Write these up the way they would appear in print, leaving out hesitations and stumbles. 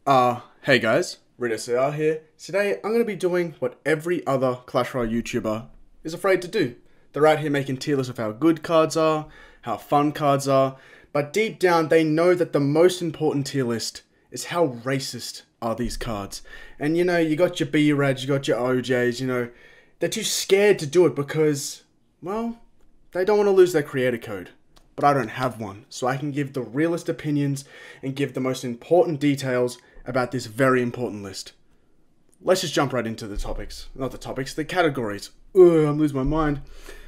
Hey guys, Royale here. Today I'm going to be doing what every other Clash Royale YouTuber is afraid to do. They're out here making tier lists of how good cards are, how fun cards are, but deep down they know that the most important tier list is how racist are these cards. And you know, you got your B-Rads, you got your OJs, you know, they're too scared to do it because, well, they don't want to lose their creator code. But I don't have one, so I can give the realest opinions and give the most important details about this very important list. Let's just jump right into the topics. Not the topics, the categories. Ugh, I'm losing my mind.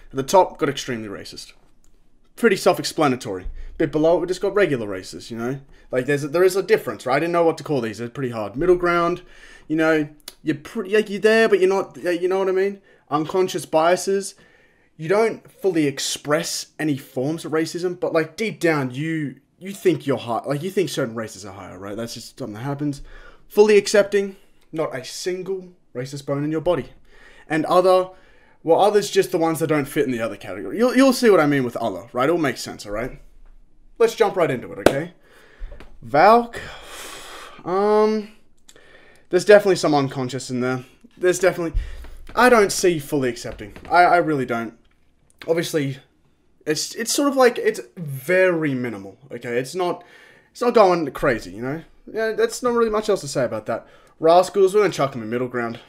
At the top, got extremely racist. Pretty self-explanatory. Bit below, we just got regular racist, you know? Like, there is a difference, right? I didn't know what to call these. They're pretty hard. Middle ground, you know, you're pretty, like, you're there, but you're not, you know what I mean? Unconscious biases. You don't fully express any forms of racism, but, like, deep down, you think you're high. Like, you think certain races are higher, right? That's just something that happens. Fully accepting, not a single racist bone in your body. And others just the ones that don't fit in the other category. You'll see what I mean with other, right? It'll make sense, alright? Let's jump right into it, okay? Valk. There's definitely some unconscious in there. There's definitely... I don't see fully accepting. I really don't. Obviously, it's sort of like, it's very minimal, okay? It's not going crazy, you know? Yeah, that's not really much else to say about that. Rascals, we're going to chuck him in middle ground.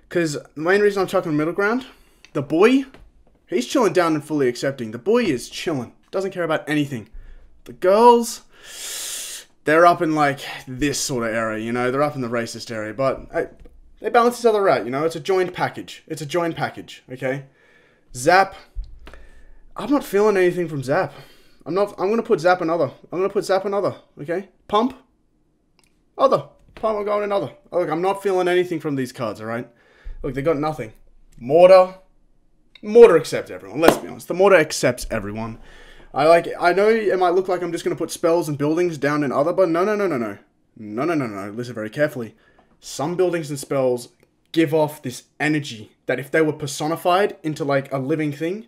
Because the main reason I'm chucking him in middle ground, the boy, he's chilling down and fully accepting. The boy is chilling. Doesn't care about anything. The girls, they're up in, like, this sort of area, you know? They're up in the racist area, but they balance each other out, you know? It's a joined package. It's a joined package, okay? Zap. I'm not feeling anything from Zap. I'm going to put Zap another. I'm going to put Zap another, okay? Pump. Other. Pump, I'm going another. Look, I'm not feeling anything from these cards, alright? Look, they got nothing. Mortar. Mortar accepts everyone, let's be honest. The Mortar accepts everyone. I know it might look like I'm just going to put spells and buildings down in other, but no. No. Listen very carefully. Some buildings and spells give off this energy that if they were personified into, like, a living thing,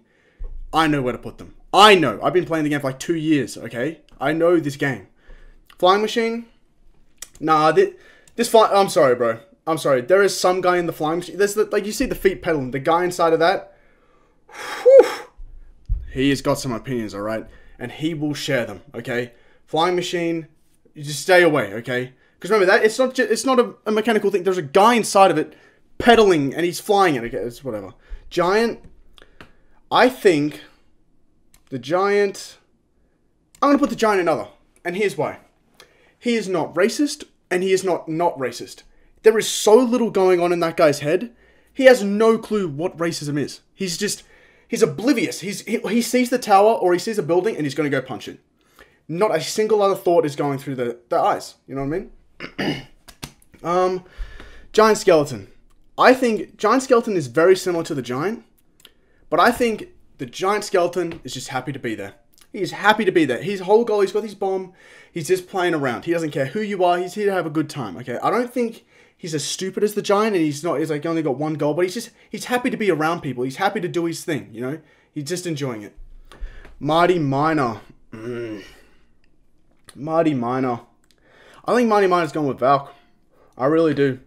I know where to put them. I know. I've been playing the game for like 2 years, okay? I know this game. Flying machine? Nah, I'm sorry, bro. I'm sorry. There is some guy in the flying machine. Like, you see the feet pedaling. The guy inside of that, whew, he has got some opinions, alright? And he will share them, okay? Flying machine, you just stay away, okay? Because remember, that it's not a mechanical thing. There's a guy inside of it pedaling and he's flying it. Okay, it's whatever. Giant. I think the Giant... I'm going to put the Giant in other. And here's why. He is not racist and he is not racist. There is so little going on in that guy's head. He has no clue what racism is. He's oblivious. He sees the tower or he sees a building and he's going to go punch it. Not a single other thought is going through the eyes. You know what I mean? Giant Skeleton. I think Giant Skeleton is very similar to the Giant, but I think the Giant Skeleton is just happy to be there. He's happy to be there. His whole goal, he's got his bomb. He's just playing around. He doesn't care who you are. He's here to have a good time, okay? I don't think he's as stupid as the Giant, and he's like only got one goal, but he's happy to be around people. He's happy to do his thing, you know? He's just enjoying it. Mighty Miner. Mighty Miner. I think Mighty Miner's going with Valk. I really do.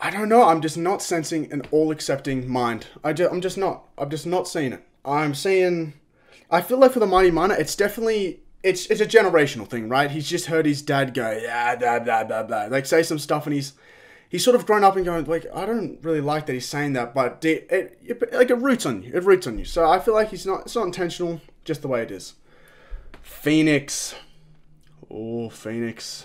I don't know. I'm just not sensing an all-accepting mind. I'm just not seeing it. I feel like for the Mighty Miner, it's definitely... It's a generational thing, right? He's just heard his dad go, yeah, blah, blah, blah, blah. Like, say some stuff, and he's sort of grown up and going, like, I don't really like that he's saying that, but it roots on you. It roots on you. So I feel like it's not intentional, just the way it is. Phoenix. Oh, Phoenix.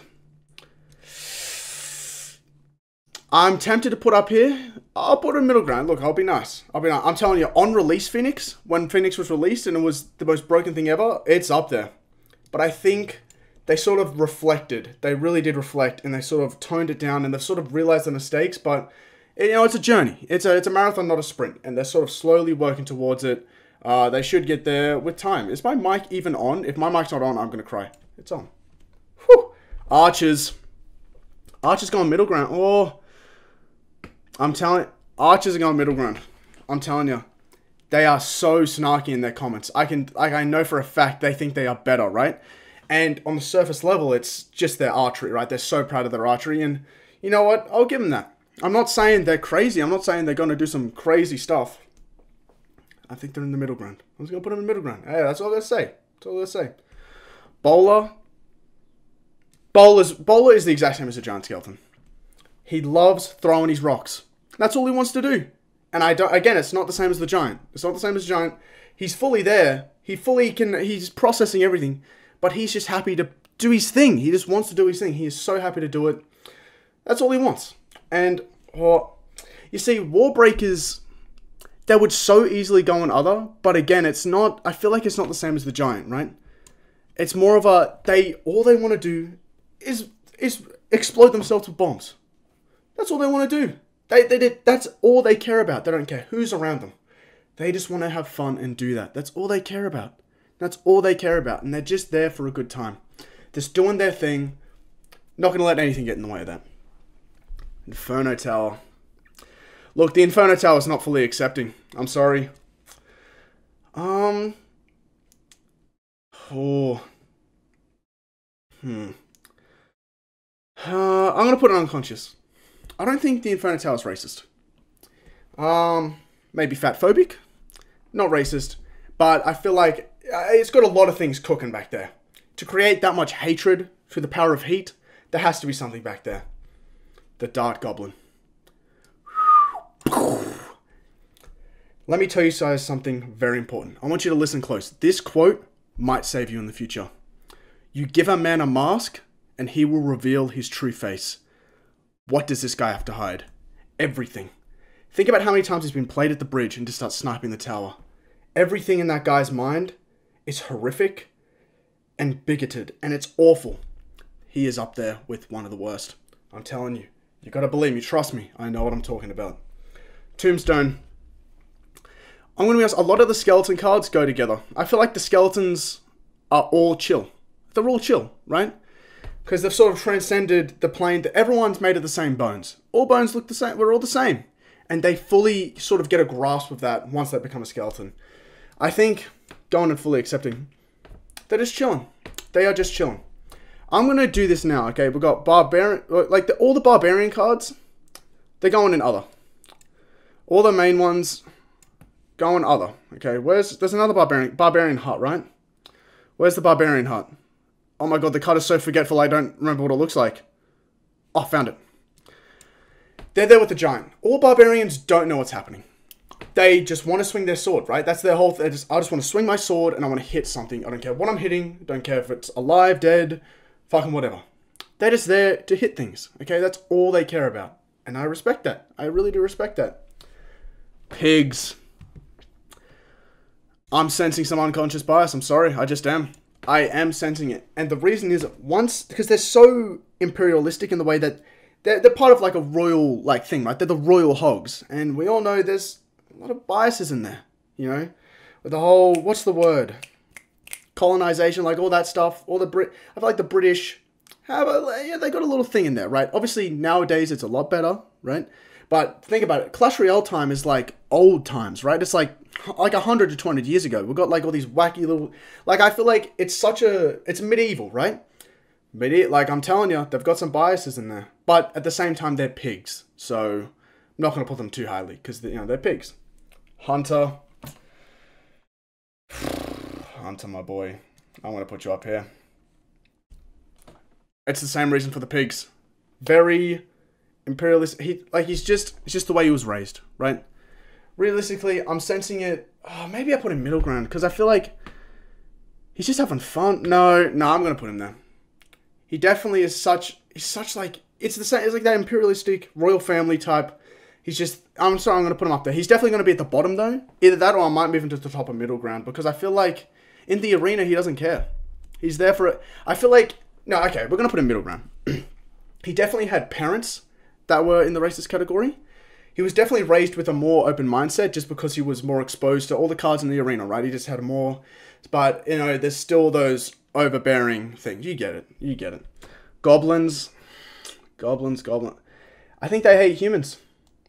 I'm tempted to put up here. I'll put it in middle ground. Look, I'll be nice. I'm telling you, on release Phoenix, when Phoenix was released and it was the most broken thing ever, it's up there. But I think they sort of reflected. They really did reflect, and they sort of toned it down, and they've sort of realized the mistakes. But, you know, it's a journey. It's a marathon, not a sprint. And they're sort of slowly working towards it. They should get there with time. Is my mic even on? If my mic's not on, I'm going to cry. It's on. Whew. Archers. Archers going middle ground. Oh, Archers are going middle ground. I'm telling you. They are so snarky in their comments. I know for a fact they think they are better, right? And on the surface level, it's just their archery, right? They're so proud of their archery. And you know what? I'll give them that. I'm not saying they're crazy. I'm not saying they're going to do some crazy stuff. I think they're in the middle ground. I'm just going to put them in the middle ground. Hey, that's all I'm going to say. That's all I'm going to say. Bowler. Bowler is the exact same as a giant skeleton. He loves throwing his rocks. That's all he wants to do. And again, it's not the same as the giant. It's not the same as the giant. He's fully there. He's processing everything. But he's just happy to do his thing. He just wants to do his thing. He is so happy to do it. That's all he wants. And, you see, Warbreakers, they would so easily go on other. But again, it's not, I feel like it's not the same as the giant, right? It's more of a, all they want to do is explode themselves with bombs. That's all they want to do. That's all they care about. They don't care who's around them. They just want to have fun and do that. That's all they care about. That's all they care about. And they're just there for a good time. Just doing their thing. Not going to let anything get in the way of that. Inferno Tower. Look, the Inferno Tower is not fully accepting. I'm sorry. I'm going to put it unconscious. I don't think the Inferno Tower is racist. Maybe fatphobic. Not racist. But I feel like it's got a lot of things cooking back there. To create that much hatred through the power of heat, there has to be something back there. The Dart Goblin. Let me tell you guys something very important. I want you to listen close. This quote might save you in the future. You give a man a mask, and he will reveal his true face. What does this guy have to hide? Everything. Think about how many times he's been played at the bridge and just starts sniping the tower. Everything in that guy's mind is horrific and bigoted, and it's awful. He is up there with one of the worst. I'm telling you. You gotta believe me. Trust me. I know what I'm talking about. Tombstone. I'm gonna be honest, a lot of the skeleton cards go together. I feel like the skeletons are all chill. They're all chill, right? Because they've sort of transcended the plane that everyone's made of the same bones. All bones look the same. We're all the same. And they fully sort of get a grasp of that once they become a skeleton. I think, going and fully accepting, they're just chilling. They are just chilling. I'm going to do this now, okay? We've got Barbarian, like all the Barbarian cards, they're going in other. All the main ones, going other, okay? There's another Barbarian hut, right? Where's the Barbarian hut? Oh my god, the card is so forgetful, I don't remember what it looks like. Oh, found it. They're there with the giant. All barbarians don't know what's happening. They just want to swing their sword, right? That's their whole thing. I just want to swing my sword and I want to hit something. I don't care what I'm hitting. Don't care if it's alive, dead, fucking whatever. They're just there to hit things, okay? That's all they care about. And I respect that. I really do respect that. Pigs. I'm sensing some unconscious bias. I'm sorry. I just am. I am sensing it. And the reason is because they're so imperialistic in the way that they're part of like a royal like thing, right? They're the royal hogs. And we all know there's a lot of biases in there, you know? With the whole, what's the word? Colonization, like all that stuff. I feel like the British yeah, they got a little thing in there, right? Obviously nowadays it's a lot better, right? But think about it. Clash Royale time is like old times, right? It's like 100 to 200 years ago. We've got like all these wacky little... Like, I feel like it's it's medieval, right? Like, I'm telling you, they've got some biases in there. But at the same time, they're pigs. So, I'm not going to put them too highly. Because, you know, they're pigs. Hunter. Hunter, my boy. I'm going to put you up here. It's the same reason for the pigs. Very... imperialist. It's just the way he was raised, right? Realistically, I'm sensing it. Oh, maybe I put him middle ground because I feel like he's just having fun. No, I'm gonna put him there. He definitely is he's such like, it's the same, it's like that imperialistic royal family type. I'm sorry, I'm gonna put him up there. He's definitely gonna be at the bottom though. Either that or I might move him to the top of middle ground because I feel like in the arena he doesn't care. He's there for it. I feel like, no, okay, we're gonna put him middle ground. He definitely had parents that were in the racist category. He was definitely raised with a more open mindset just because he was more exposed to all the cards in the arena, right? He just had more... But, you know, there's still those overbearing things. You get it. Goblins. I think they hate humans.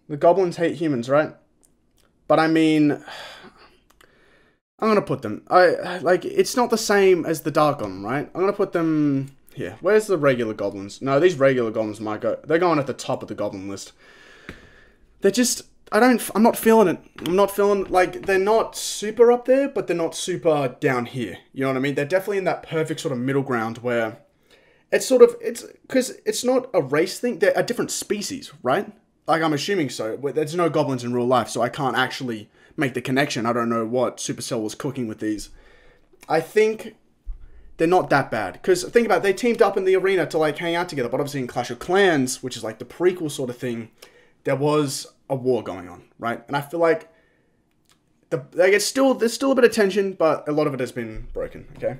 The goblins hate humans, right? But I mean... I'm gonna put them. Like, it's not the same as the Dark Goblin, right? I'm gonna put them here. Where's the regular goblins? No, these regular goblins might go. They're going at the top of the goblin list. They're just. I'm not feeling it. I'm not feeling, like, they're not super up there, but they're not super down here. You know what I mean? They're definitely in that perfect sort of middle ground where it's sort of, because it's not a race thing. They're a different species, right? Like, I'm assuming so. There's no goblins in real life, so I can't actually make the connection. I don't know what Supercell was cooking with these. I think they're not that bad. Because think about it, they teamed up in the arena to, like, hang out together. But obviously in Clash of Clans, which is like the prequel sort of thing, there was a war going on, right? And I feel like there's still a bit of tension, but a lot of it has been broken, okay?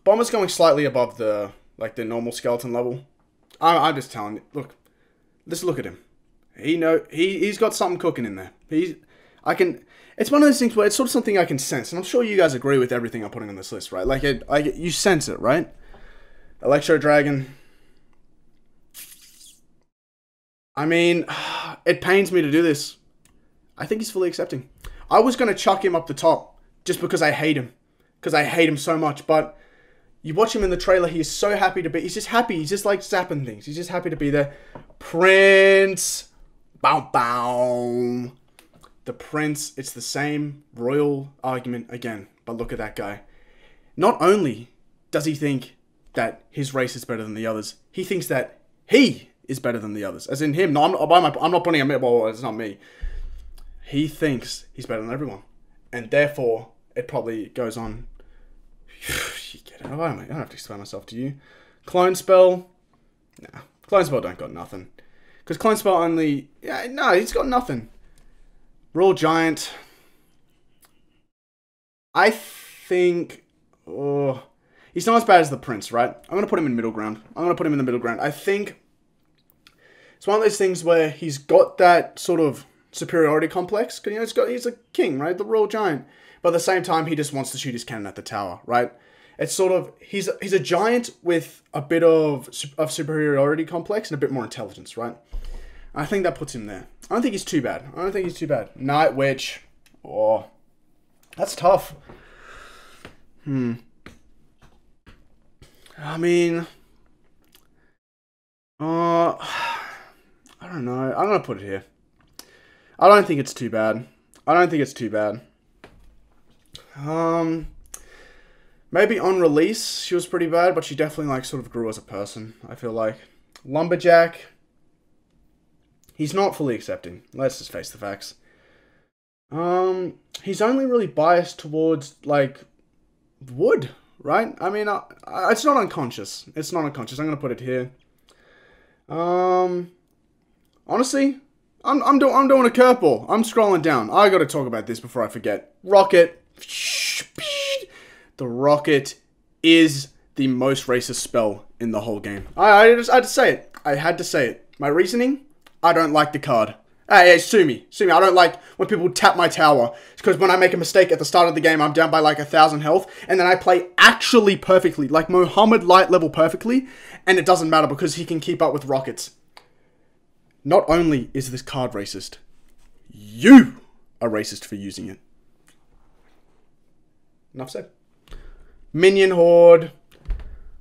Bomber's going slightly above the normal skeleton level. I'm just telling you, look, let's look at him. He's got something cooking in there. It's one of those things where it's sort of something I can sense, and I'm sure you guys agree with everything I'm putting on this list, right? Like, you sense it, right? Electro Dragon. I mean, it pains me to do this. I think he's fully accepting. I was going to chuck him up the top just because I hate him. Because I hate him so much. But you watch him in the trailer, he is so happy to be. He's just happy. He's just like zapping things. He's just happy to be there. Prince. Bow bow. The Prince, it's the same royal argument again. But look at that guy. Not only does he think that his race is better than the others, he thinks that he is better than the others. As in him. No, I'm not putting a... Well, it's not me. He thinks he's better than everyone. And therefore, it probably goes on... You get it. I don't have to explain myself to you. Clone Spell. Nah. Clone Spell don't got nothing. Because Clone Spell only... Yeah, no, he's got nothing. Royal Giant. I think... Oh, he's not as bad as the Prince, right? I'm going to put him in middle ground. I think... It's one of those things where he's got that sort of superiority complex. Because, he's a king, right? The Royal Giant. But at the same time, he just wants to shoot his cannon at the tower, right? It's sort of... He's a giant with a bit of superiority complex and a bit more intelligence, right? I think that puts him there. I don't think he's too bad. Night Witch. Oh. That's tough. I mean... I don't know. I'm going to put it here. I don't think it's too bad. Maybe on release, she was pretty bad, but she definitely, like, sort of grew as a person, I feel like. Lumberjack. He's not fully accepting. Let's just face the facts. He's only really biased towards, like, wood, right? I mean, it's not unconscious. I'm going to put it here. Honestly, I'm doing a curveball. I'm scrolling down. I got to talk about this before I forget. Rocket. The Rocket is the most racist spell in the whole game. I had to say it. I had to say it. My reasoning? I don't like the card. Hey, sue me. I don't like when people tap my tower. It's because when I make a mistake at the start of the game, I'm down by like 1,000 health, and then I play actually perfectly, like Muhammad Light level perfectly, and it doesn't matter because he can keep up with rockets. Not only is this card racist, you are racist for using it. Enough said. Minion Horde.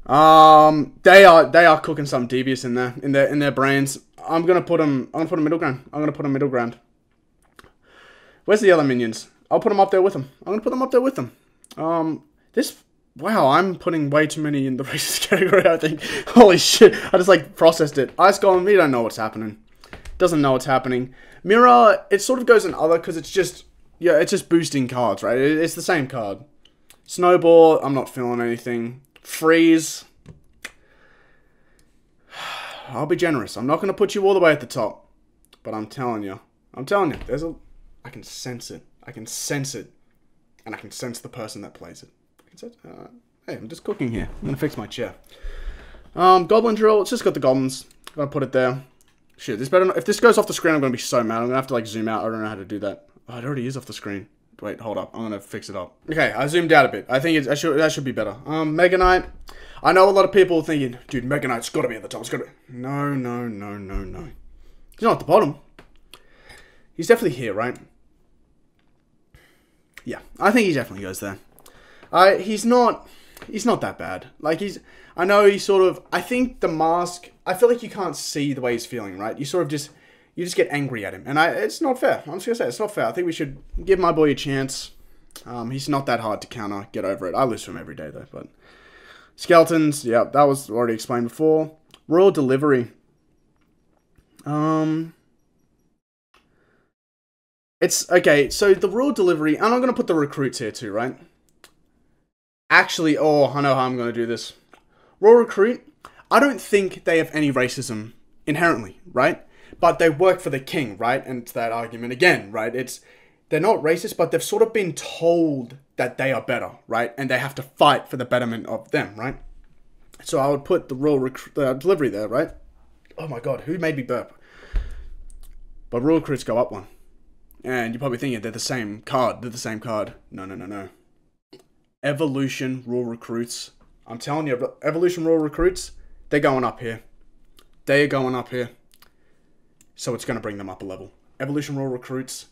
They are cooking something devious in their brains. I'm gonna put them middle ground. Where's the other minions? I'll put them up there with them. Wow, I'm putting way too many in the racist category, I think. Holy shit, I just like processed it. Ice Golem, we don't know what's happening. Doesn't know what's happening. Mirror, it sort of goes in other because it's just boosting cards, right? It's the same card. Snowball, I'm not feeling anything. Freeze. I'll be generous. I'm not going to put you all the way at the top. But I'm telling you. I can sense it. And I can sense the person that plays it. Hey, I'm just cooking here. I'm going to fix my chair. Goblin Drill. It's just got the goblins. I'm going to put it there. Shit, if this goes off the screen, I'm going to be so mad. I'm going to have to like zoom out. I don't know how to do that. Oh, it already is off the screen. Wait, hold up. I'm going to fix it up. Okay, I zoomed out a bit. I think that should be better. Mega Knight. I know a lot of people are thinking, dude, Mega Knight's got to be at the top. It's got to be. No. He's not at the bottom. He's definitely here, right? Yeah, I think he definitely goes there. He's not that bad. Like, I know he's sort of, I think the mask, I feel like you can't see the way he's feeling, right? You sort of just, you just get angry at him. And it's not fair. I'm just going to say, it's not fair. I think we should give my boy a chance. He's not that hard to counter. Get over it. I lose to him every day, though. But skeletons, yeah, that was already explained before. Royal delivery. It's, okay, so the royal delivery, and I'm going to put the recruits here too, right? Actually, oh, I know how I'm going to do this. Royal recruit, I don't think they have any racism inherently, right? But they work for the king, right? And it's that argument again, right? They're not racist, but they've sort of been told that they are better, right? And they have to fight for the betterment of them, right? So I would put the royal delivery there, right? Oh my god, who made me burp? But royal recruits go up one. And you're probably thinking they're the same card. They're the same card. No. Evolution Raw Recruits. I'm telling you, Evolution Raw Recruits, they're going up here. They are going up here. So it's going to bring them up a level. Evolution Raw Recruits,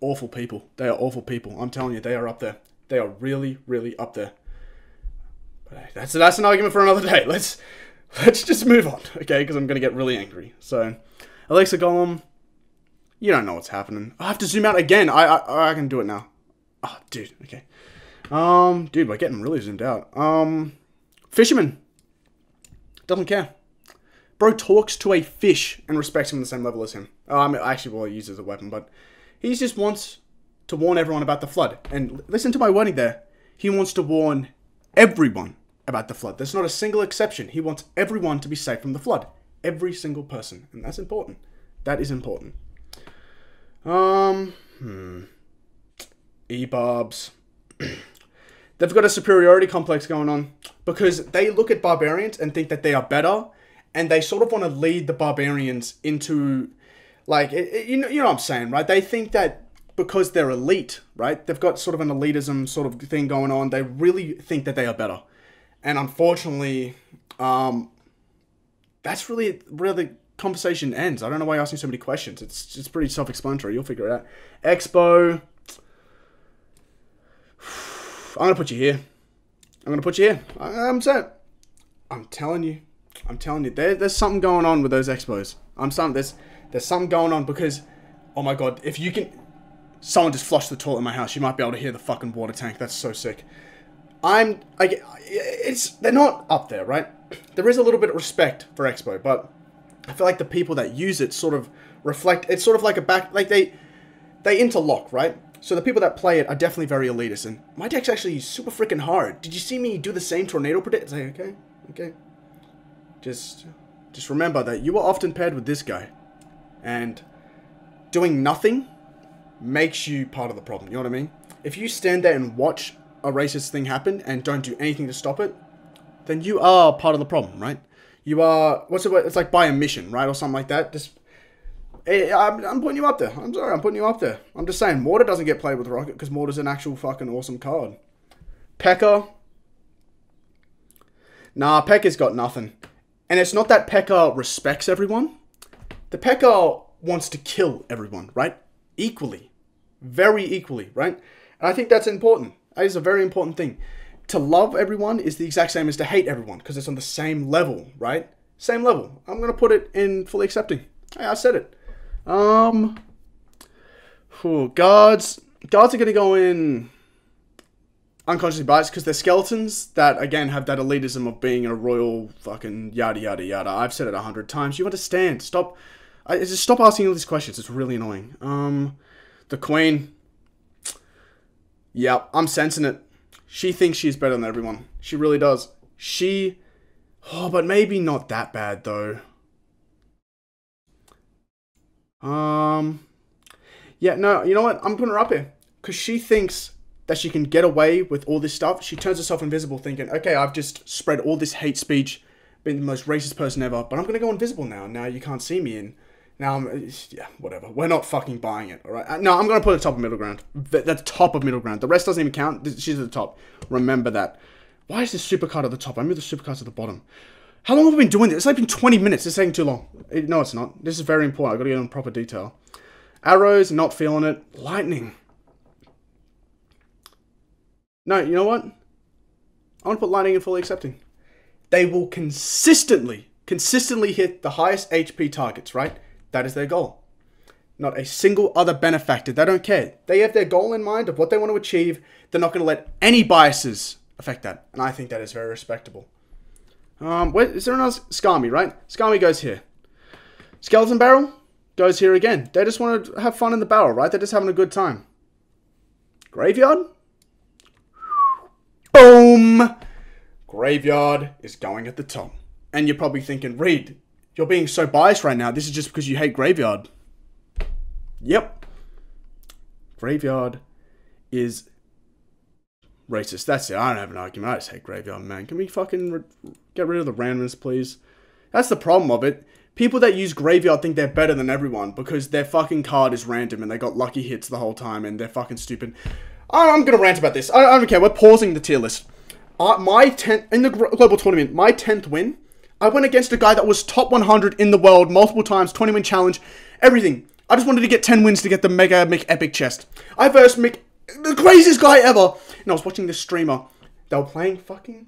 awful people. They are awful people. I'm telling you, they are up there. They are really, really up there. But hey, that's an argument for another day. Let's just move on, okay? Because I'm going to get really angry. So, Alexa Golem. You don't know what's happening. I have to zoom out again. I can do it now. Oh, dude. Okay. Dude, we're getting really zoomed out. Fisherman. Doesn't care. Bro talks to a fish and respects him on the same level as him. Actually, well, he uses a weapon, but he just wants to warn everyone about the flood. And listen to my wording there. He wants to warn everyone about the flood. There's not a single exception. He wants everyone to be safe from the flood. Every single person. And that's important. That is important. E-barbs. They've got a superiority complex going on because they look at barbarians and think that they are better, and they sort of want to lead the barbarians into, like, you know what I'm saying, right? They think that because they're elite, right? They've got sort of an elitism sort of thing going on. They really think that they are better, and unfortunately, that's really where the conversation ends. I don't know why you're asking so many questions. It's pretty self-explanatory. You'll figure it out. Expo. I'm going to put you here. I'm set. I'm telling you. There's something going on with those expos. There's something going on because, oh my god, if you can, someone just flushed the toilet in my house. You might be able to hear the fucking water tank. That's so sick. They're not up there, right? There is a little bit of respect for expo, but I feel like the people that use it sort of reflect, it's sort of like they interlock, right? So the people that play it are definitely very elitist, and my deck's actually super freaking hard. Did you see me do the same tornado predict? Say, okay. Just remember that you are often paired with this guy, and doing nothing makes you part of the problem, you know what I mean? If you stand there and watch a racist thing happen and don't do anything to stop it, then you are part of the problem, right? You are, what's the word? It's like by omission, right? Or something like that. I'm putting you up there. I'm sorry, I'm putting you up there. I'm just saying, Mortar doesn't get played with Rocket because Mortar's an actual fucking awesome card. P.E.K.K.A. Nah, P.E.K.K.A.'s got nothing. And it's not that P.E.K.K.A. respects everyone. The P.E.K.K.A. wants to kill everyone, right? Equally. Very equally, right? And I think that's important. That is a very important thing. To love everyone is the exact same as to hate everyone because it's on the same level, right? Same level. I'm going to put it in fully accepting. Hey, I said it. Guards are going to go in unconsciously biased because they're skeletons that, again, have that elitism of being a royal fucking yada, yada, yada. I've said it 100 times. You understand. Stop asking all these questions. It's really annoying. The Queen. Yep, I'm sensing it. She thinks she's better than everyone. She really does. But maybe not that bad, though. Yeah, no, you know what? I'm putting her up here. Because she thinks that she can get away with all this stuff. She turns herself invisible thinking, okay, I've just spread all this hate speech, been the most racist person ever, but I'm going to go invisible now. Now you can't see me, and now yeah, whatever. We're not fucking buying it, alright? No, I'm going to put it top of middle ground. The top of middle ground. The rest doesn't even count. She's at the top. Remember that. Why is this supercard at the top? I moved the supercards at the bottom. How long have we been doing this? It's like been 20 minutes. It's taking too long. No, it's not. This is very important. I've got to get in proper detail. Arrows, not feeling it. Lightning. No, you know what? I want to put lightning in fully accepting. They will consistently hit the highest HP targets, right? That is their goal. Not a single other benefactor. They don't care. They have their goal in mind of what they want to achieve. They're not going to let any biases affect that. And I think that is very respectable. Is there another Skami, right? Skami goes here. Skeleton Barrel goes here again. They just want to have fun in the barrel, right? They're just having a good time. Graveyard. Boom! Graveyard is going at the top. And you're probably thinking, Reed, you're being so biased right now. This is just because you hate Graveyard. Yep. Graveyard is racist. That's it. I don't have an argument. I just hate Graveyard, man. Can we fucking get rid of the randomness, please? That's the problem of it. People that use Graveyard think they're better than everyone because their fucking card is random and they got lucky hits the whole time and they're fucking stupid. I'm going to rant about this. I don't care. We're pausing the tier list. My 10th, in the global tournament, my 10th win, I went against a guy that was top 100 in the world multiple times, 20-win challenge, everything. I just wanted to get 10 wins to get the Mega Mick Epic chest. I versed Mick, the craziest guy ever. And I was watching this streamer. They were playing fucking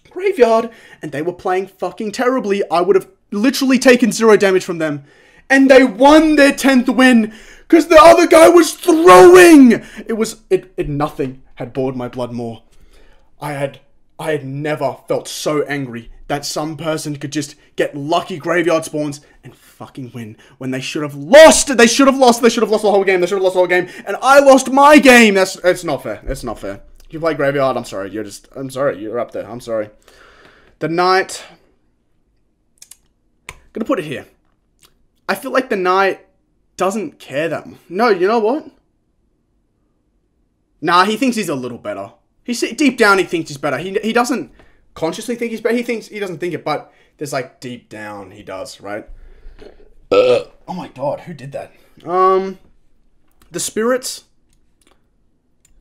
Graveyard, and they were playing fucking terribly. I would have literally taken 0 damage from them. And they won their 10th win because the other guy was throwing. Nothing had bored my blood more. I had never felt so angry that some person could just get lucky Graveyard spawns and fucking win when they should have lost. They should have lost. They should have lost the whole game. They should have lost the whole game. And I lost my game. It's not fair. It's not fair. If you play Graveyard, I'm sorry. I'm sorry. You're up there. I'm sorry. The Knight. Gonna put it here. I feel like the Knight doesn't care that much. No, you know what? Nah, he thinks he's a little better. Deep down, he thinks he's better. He doesn't consciously think he's better. He doesn't think it, but there's like deep down he does, right? Oh my god, who did that? The spirits.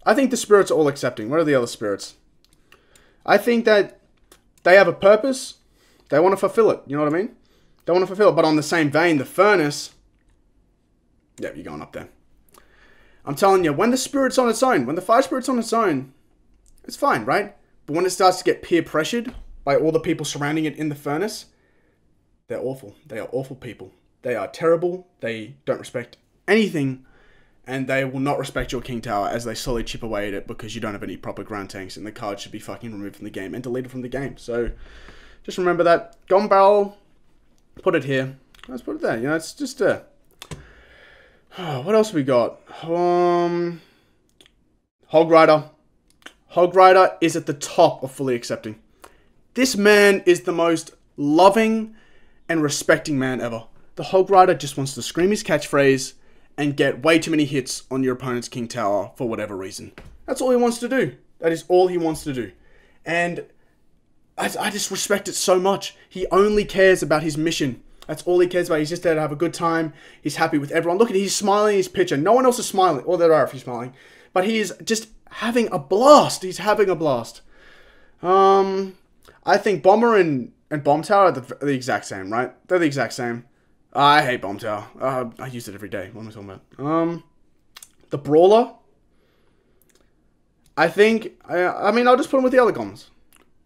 I think the spirits are all accepting. What are the other spirits? I think that they have a purpose. They want to fulfill it. You know what I mean? They want to fulfill it. But on the same vein, the furnace. Yeah, you're going up there. I'm telling you, when the spirit's on its own, when the fire spirit's on its own, it's fine, right? But when it starts to get peer pressured by all the people surrounding it in the furnace, they're awful. They are awful people. They are terrible. They don't respect anything. And they will not respect your King Tower as they slowly chip away at it because you don't have any proper ground tanks and the card should be fucking removed from the game and deleted from the game. So, just remember that. Golden Barrel, put it here. Let's put it there. You know, it's just what else we got? Hog Rider. Hog Rider is at the top of fully accepting. This man is the most loving and respecting man ever. The Hog Rider just wants to scream his catchphrase and get way too many hits on your opponent's King Tower for whatever reason. That's all he wants to do. That is all he wants to do. And I just respect it so much. He only cares about his mission. That's all he cares about. He's just there to have a good time. He's happy with everyone. Look at he's smiling in his picture. No one else is smiling. Or there are if he's smiling. But he is just having a blast. He's having a blast. I think Bomber and Bomb Tower are the exact same, right? They're the exact same. I hate Bomb Tower. I use it every day. What am I talking about? The Brawler. I think... I mean, I'll just put him with the other Goms.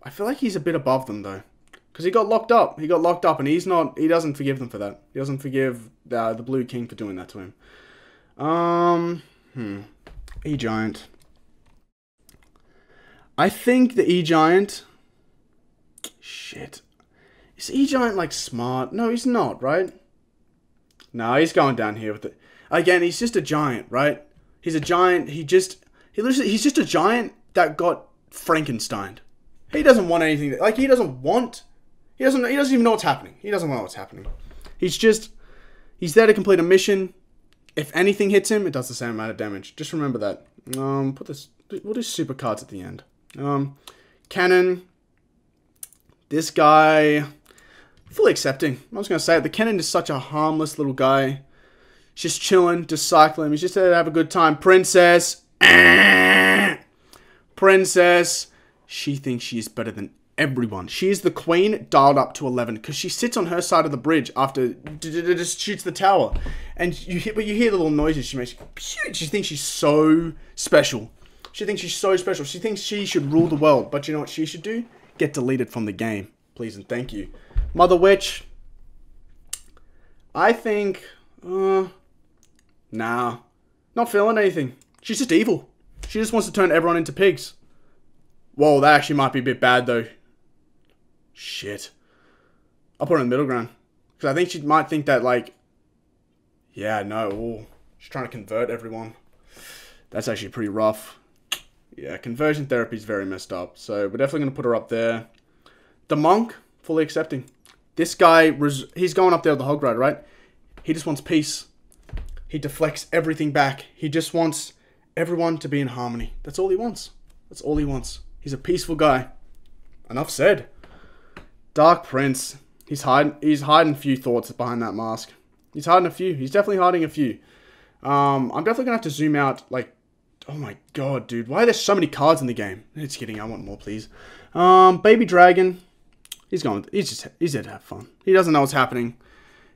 I feel like he's a bit above them, though. Because he got locked up. He got locked up, and he's not... He doesn't forgive them for that. He doesn't forgive the Blue King for doing that to him. E-Giant. I think the E-Giant... Shit. Is E-Giant, like, smart? No, he's not, right? No, he's going down here with it. Again, he's just a giant, right? He's a giant. He's just a giant that got Frankensteined. He doesn't want anything. He doesn't even know what's happening. He doesn't know what's happening. He's there to complete a mission. If anything hits him, it does the same amount of damage. Just remember that. We'll do super cards at the end. Cannon. This guy... Fully accepting. I was going to say, the Cannon is such a harmless little guy. Just chilling, just cycling. He's just there to have a good time. Princess. Princess. She thinks she's better than everyone. She is the queen dialed up to 11 because she sits on her side of the bridge after just shoots the tower. And you hear the little noises she makes. She thinks she's so special. She thinks she's so special. She thinks she should rule the world. But you know what she should do? Get deleted from the game. Please and thank you. Mother Witch. I think... nah. Not feeling anything. She's just evil. She just wants to turn everyone into pigs. Whoa, that actually might be a bit bad though. Shit. I'll put her in the middle ground. Because I think she might think that, like... Yeah, no. Ooh, she's trying to convert everyone. That's actually pretty rough. Yeah, conversion therapy is very messed up. So we're definitely going to put her up there. The monk, fully accepting. This guy, he's going up there with the hog rider, right? He just wants peace. He deflects everything back. He just wants everyone to be in harmony. That's all he wants. That's all he wants. He's a peaceful guy. Enough said. Dark Prince. He's hiding a few thoughts behind that mask. He's hiding a few. He's definitely hiding a few. I'm definitely gonna have to zoom out. Like, oh my god, dude, why are there so many cards in the game? It's kidding. I want more, please. Baby Dragon. He's there to have fun. He doesn't know what's happening.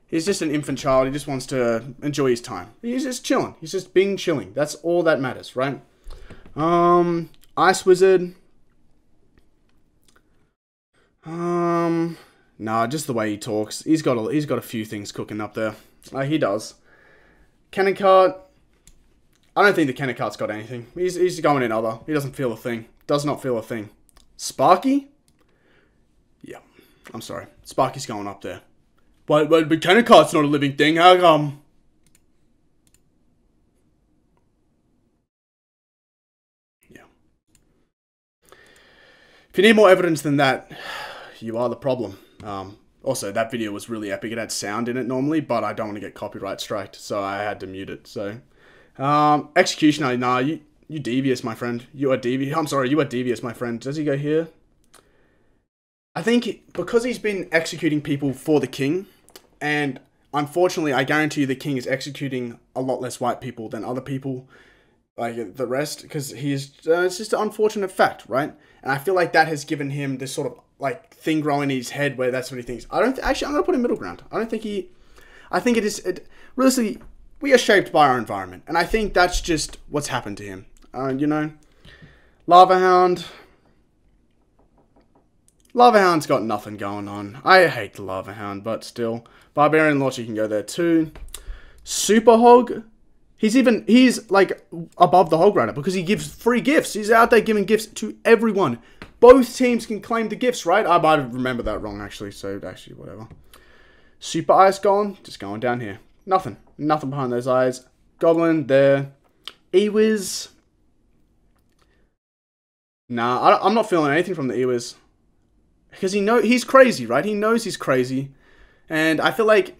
He's just an infant child. He just wants to enjoy his time. He's just chilling. He's just being chilling. That's all that matters, right? Ice Wizard. Nah, just the way he talks. He's got a few things cooking up there. He does. Cannon Cart. I don't think the Cannon Cart's got anything. He's going in other. He doesn't feel a thing. Does not feel a thing. Sparky? Yeah. I'm sorry. Sparky's going up there. But Cannon Cart's not a living thing. How come? Yeah. If you need more evidence than that, you are the problem. Also, that video was really epic. It had sound in it normally, but I don't want to get copyright striked, so I had to mute it. So, Executioner, nah, you devious, my friend. You are devious. I'm sorry, you are devious, my friend. Does he go here? I think because he's been executing people for the king, and unfortunately, I guarantee you the king is executing a lot less white people than other people, like the rest, because he's it's just an unfortunate fact, right? And I feel like that has given him this sort of like thing growing in his head where that's what he thinks. Actually, I'm gonna put him middle ground. I think it is. Realistically, we are shaped by our environment, and I think that's just what's happened to him. You know, Lava Hound. Lava Hound's got nothing going on. I hate the Lava Hound, but still, Barbarian Logic can go there too. Super Hog. He's like above the Hog Rider because he gives free gifts. He's out there giving gifts to everyone. Both teams can claim the gifts, right? I might have remembered that wrong, actually. So, actually, whatever. Super Ice Golem. Just going down here. Nothing. Nothing behind those eyes. Goblin, there. Ewiz. Nah, I'm not feeling anything from the Ewiz. Because he's crazy, right? He knows he's crazy. And I feel like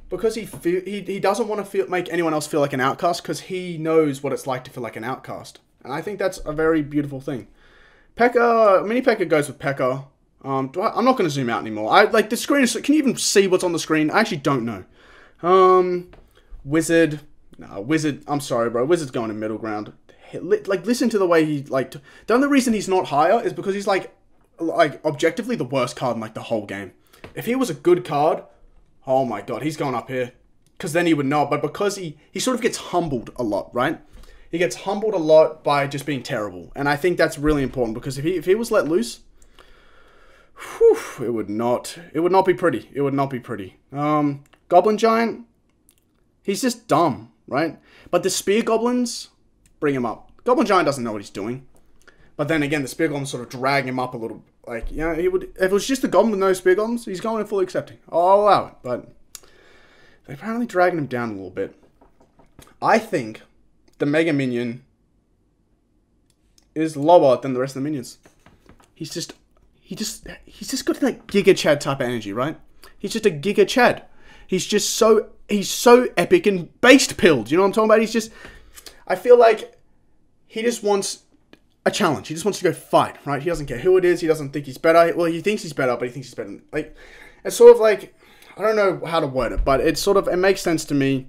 because he doesn't want to make anyone else feel like an outcast because he knows what it's like to feel like an outcast. And I think that's a very beautiful thing. P.E.K.K.A. Mini P.E.K.K.A. goes with P.E.K.K.A. I'm not going to zoom out anymore. Like the screen is, can you even see what's on the screen? I actually don't know. Wizard. Nah, Wizard. I'm sorry, bro. Wizard's going in middle ground. Like, listen to the way he, like, the only reason he's not higher is because he's, like objectively the worst card in, like, the whole game. If he was a good card, oh my god, he's going up here. Because then he would know. But because he sort of gets humbled a lot, right? He gets humbled a lot by just being terrible. And I think that's really important because if he was let loose, whew, it would not be pretty. It would not be pretty. Goblin Giant, he's just dumb, right? But the Spear Goblins, bring him up. Goblin Giant doesn't know what he's doing. But then again, the Spear Goblins sort of drag him up a little. Like, you know, he would, if it was just a Goblin with no Spear Goblins, he's going in fully accepting. I'll allow it. But they're apparently dragging him down a little bit. I think the Mega Minion is lower than the rest of the minions. He's just got like Giga Chad type of energy, right? He's just a Giga Chad. He's so epic and based pilled. You know what I'm talking about? I feel like he just wants a challenge. He just wants to go fight, right? He doesn't care who it is. He doesn't think he's better. Well, he thinks he's better, but he thinks he's better. Like, it's sort of like, I don't know how to word it, but it makes sense to me.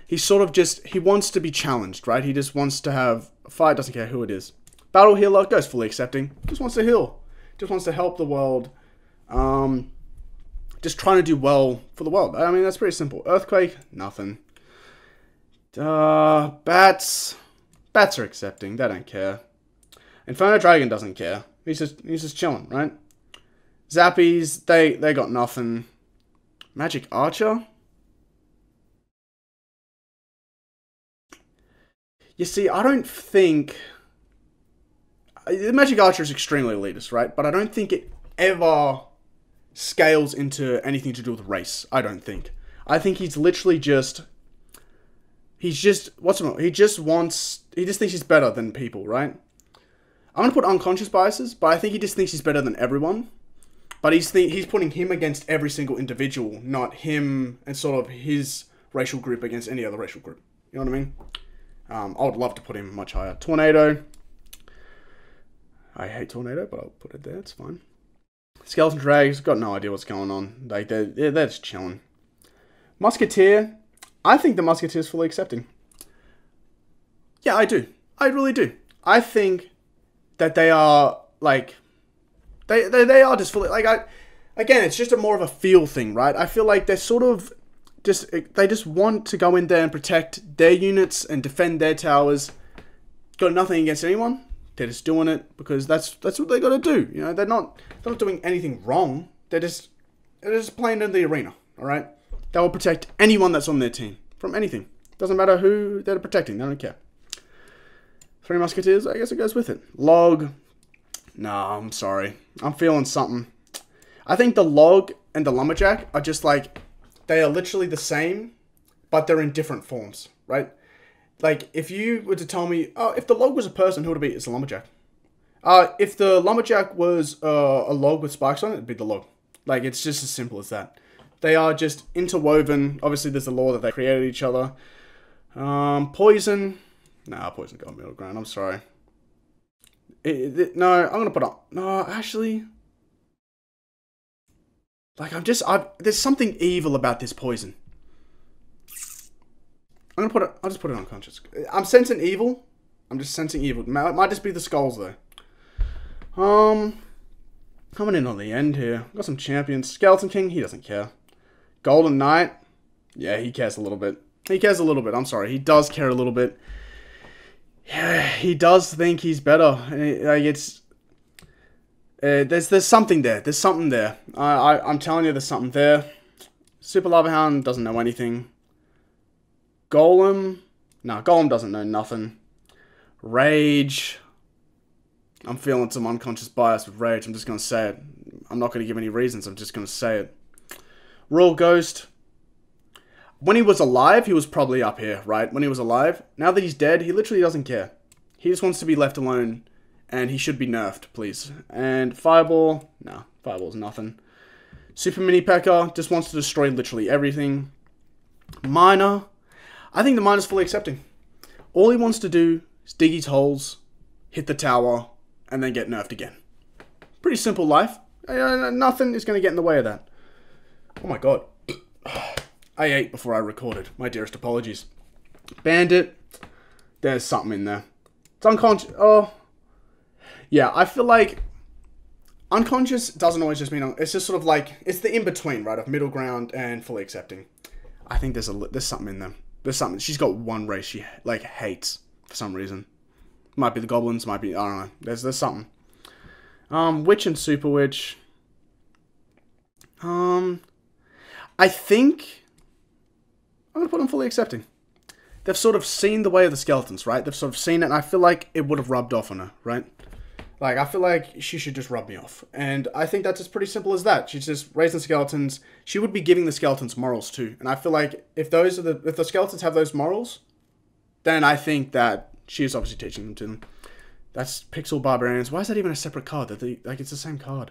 He's sort of he wants to be challenged, right? He just wants to have a fight, doesn't care who it is. Battle Healer, goes fully accepting. Just wants to heal. Just wants to help the world. Just trying to do well for the world. I mean, that's pretty simple. Earthquake, nothing. Bats. Bats are accepting. They don't care. Inferno Dragon doesn't care. He's just chilling, right? Zappies, they got nothing. Magic Archer? You see, I don't think... The Magic Archer is extremely elitist, right? But I don't think it ever scales into anything to do with race. I don't think. I think he's literally just... He's just... What's the matter? He just thinks he's better than people, right? I'm going to put unconscious biases, but I think he just thinks he's better than everyone. But he's putting him against every single individual, not him and sort of his racial group against any other racial group. You know what I mean? I would love to put him much higher. Tornado. I hate Tornado, but I'll put it there. It's fine. Skeleton Drags. Got no idea what's going on. Like, they're just chilling. Musketeer. I think the Musketeer is fully accepting. Yeah, I do. I really do. I think that they are, like... They are just fully... Like, again, it's just more of a feel thing, right? I feel like they're sort of... They just want to go in there and protect their units and defend their towers. Got nothing against anyone. They're just doing it because that's what they got to do. You know, they're not doing anything wrong. They're just playing in the arena. All right. They will protect anyone that's on their team from anything. Doesn't matter who they're protecting. They don't care. 3 Musketeers. I guess it goes with it. Log. Nah, I'm sorry. I'm feeling something. I think the Log and the Lumberjack are just like... They are literally the same, but they're in different forms, right? Like, if you were to tell me, oh, if the Log was a person, who would it be? It's the Lumberjack. If the Lumberjack was a log with spikes on it, it'd be the Log. Like, it's just as simple as that. They are just interwoven. Obviously, there's the law that they created each other. Poison. Nah, Poison got middle ground. I'm sorry. No, I'm going to put up... No, actually... Like, there's something evil about this Poison. I'll just put it unconscious. I'm sensing evil. I'm just sensing evil. It might just be the skulls, though. Coming in on the end here. Got some champions. Skeleton King, he doesn't care. Golden Knight. Yeah, he cares a little bit. He cares a little bit. I'm sorry. He does care a little bit. Yeah, he does think he's better. Like, it's... there's something there. There's something there. I'm telling you, there's something there. Super Lava Hound doesn't know anything. Golem. Nah, Golem doesn't know nothing. Rage. I'm feeling some unconscious bias with Rage. I'm just going to say it. I'm not going to give any reasons. I'm just going to say it. Royal Ghost. When he was alive, he was probably up here, right? When he was alive. Now that he's dead, he literally doesn't care. He just wants to be left alone. And he should be nerfed, please. And Fireball. No, Fireball's nothing. Super Mini P.E.K.K.A. just wants to destroy literally everything. Miner. I think the Miner's fully accepting. All he wants to do is dig his holes, hit the tower, and then get nerfed again. Pretty simple life. Nothing is going to get in the way of that. Oh my god. I ate before I recorded. My dearest apologies. Bandit. There's something in there. It's unconscious. Oh. Yeah, I feel like unconscious doesn't always just mean... It's just sort of like... It's the in-between, right? Of middle ground and fully accepting. I think there's something in there. There's something. She's got one race she, like, hates for some reason. Might be the goblins, might be... I don't know. There's something. Witch and Super Witch. I think... I'm going to put them fully accepting. They've sort of seen the way of the skeletons, right? They've sort of seen it, and I feel like it would have rubbed off on her, right? Like, I feel like she should just rub me off. And I think that's as pretty simple as that. She's just raising skeletons. She would be giving the skeletons morals, too. And I feel like if the skeletons have those morals, then I think that she is obviously teaching them to them. That's Pixel Barbarians. Why is that even a separate card? Like, it's the same card.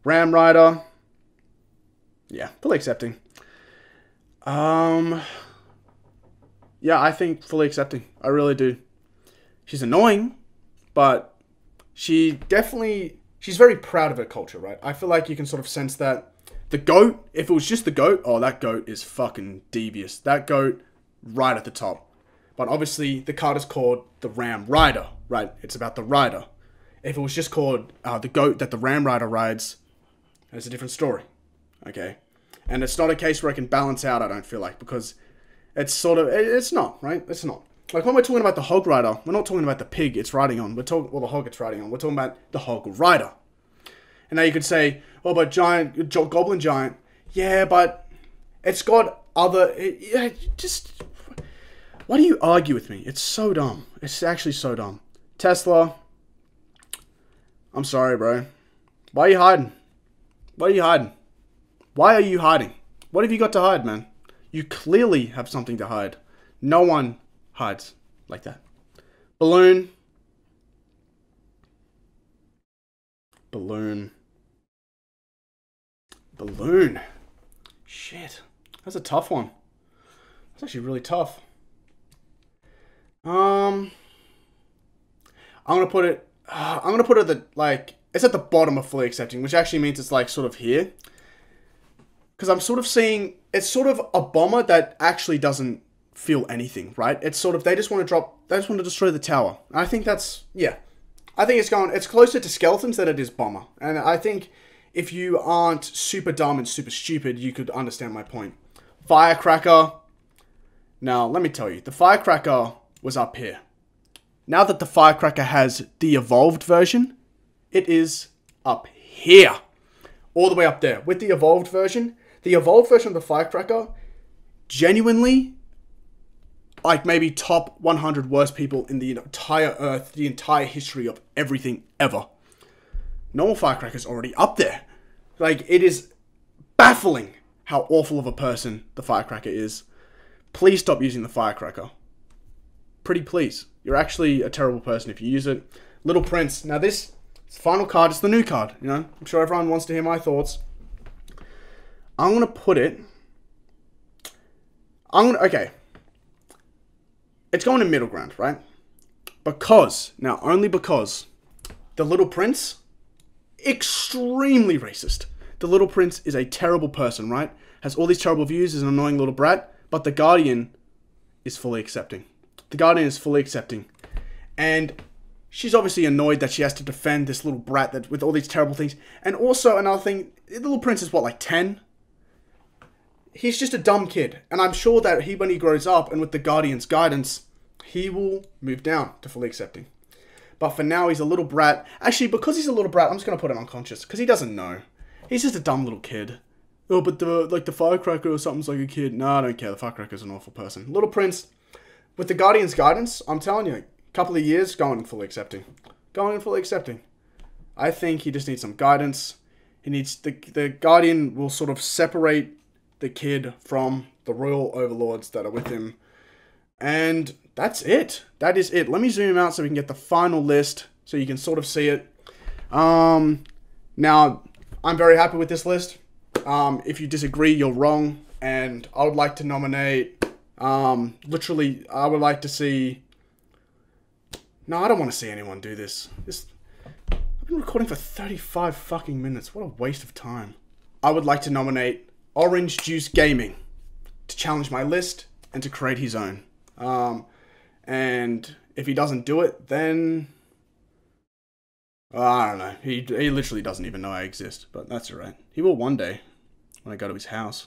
Ram Rider. Yeah, fully accepting. Yeah, I think fully accepting. I really do. She's annoying, but she's very proud of her culture, right? I feel like you can sort of sense that. The goat, if it was just the goat, oh, that goat is fucking devious. That goat, right at the top. But obviously, the card is called the Ram Rider, right? It's about the rider. If it was just called the goat that the Ram Rider rides, it's a different story, okay? And it's not a case where I can balance out, I don't feel like, because it's sort of, it's not, right? It's not. Like when we're talking about the hog rider, we're not talking about the pig it's riding on. We're talking, well, the hog it's riding on. We're talking about the hog rider. And now you could say, oh, but goblin giant. Yeah, but it's got other, just, why do you argue with me? It's so dumb. It's actually so dumb. Tesla, I'm sorry, bro. Why are you hiding? Why are you hiding? Why are you hiding? What have you got to hide, man? You clearly have something to hide. No one hides like that. Balloon. Shit. That's a tough one. That's actually really tough. I'm gonna put it at the, like, it's at the bottom of fully accepting, which actually means it's like sort of here. Because I'm sort of seeing, it's sort of a bomber that actually doesn't feel anything, right? It's sort of, they just want to destroy the tower. And I think that's, yeah. I think it's closer to skeletons than it is bomber. And I think if you aren't super dumb and super stupid, you could understand my point. Firecracker. Now, let me tell you, the Firecracker was up here. Now that the Firecracker has the evolved version, it is up here. All the way up there. With the evolved version of the Firecracker, genuinely, like maybe top 100 worst people in the entire Earth, the entire history of everything ever. Normal Firecracker's already up there. Like, it is baffling how awful of a person the Firecracker is. Please stop using the Firecracker. Pretty please. You're actually a terrible person if you use it. Little Prince. Now this final card is the new card. You know, I'm sure everyone wants to hear my thoughts. I'm going to put it... Okay. It's going to middle ground, right? Because, now only because, the Little Prince, extremely racist. The Little Prince is a terrible person, right? Has all these terrible views, is an annoying little brat, but the Guardian is fully accepting. The Guardian is fully accepting. And she's obviously annoyed that she has to defend this little brat that with all these terrible things. And also another thing, the Little Prince is what, like 10? He's just a dumb kid. And I'm sure that when he grows up and with the Guardian's guidance, he will move down to fully accepting. But for now, he's a little brat. Actually, because he's a little brat, I'm just going to put him unconscious. Because he doesn't know. He's just a dumb little kid. Oh, but the Firecracker or something's like a kid. No, I don't care. The Firecracker's an awful person. Little Prince, with the Guardian's guidance, I'm telling you, a couple of years, going and fully accepting. Going and fully accepting. I think he just needs some guidance. He needs, the Guardian will sort of separate the kid from the royal overlords that are with him. And that's it. That is it. Let me zoom out so we can get the final list so you can sort of see it. Now, I'm very happy with this list. If you disagree, you're wrong. And I would like to nominate, literally, I would like to see... No, I don't want to see anyone do this. I've been recording for 35 fucking minutes. What a waste of time. I would like to nominate Orange Juice Gaming to challenge my list and to create his own. And if he doesn't do it, then... I don't know. He literally doesn't even know I exist, but that's alright. He will one day when I go to his house.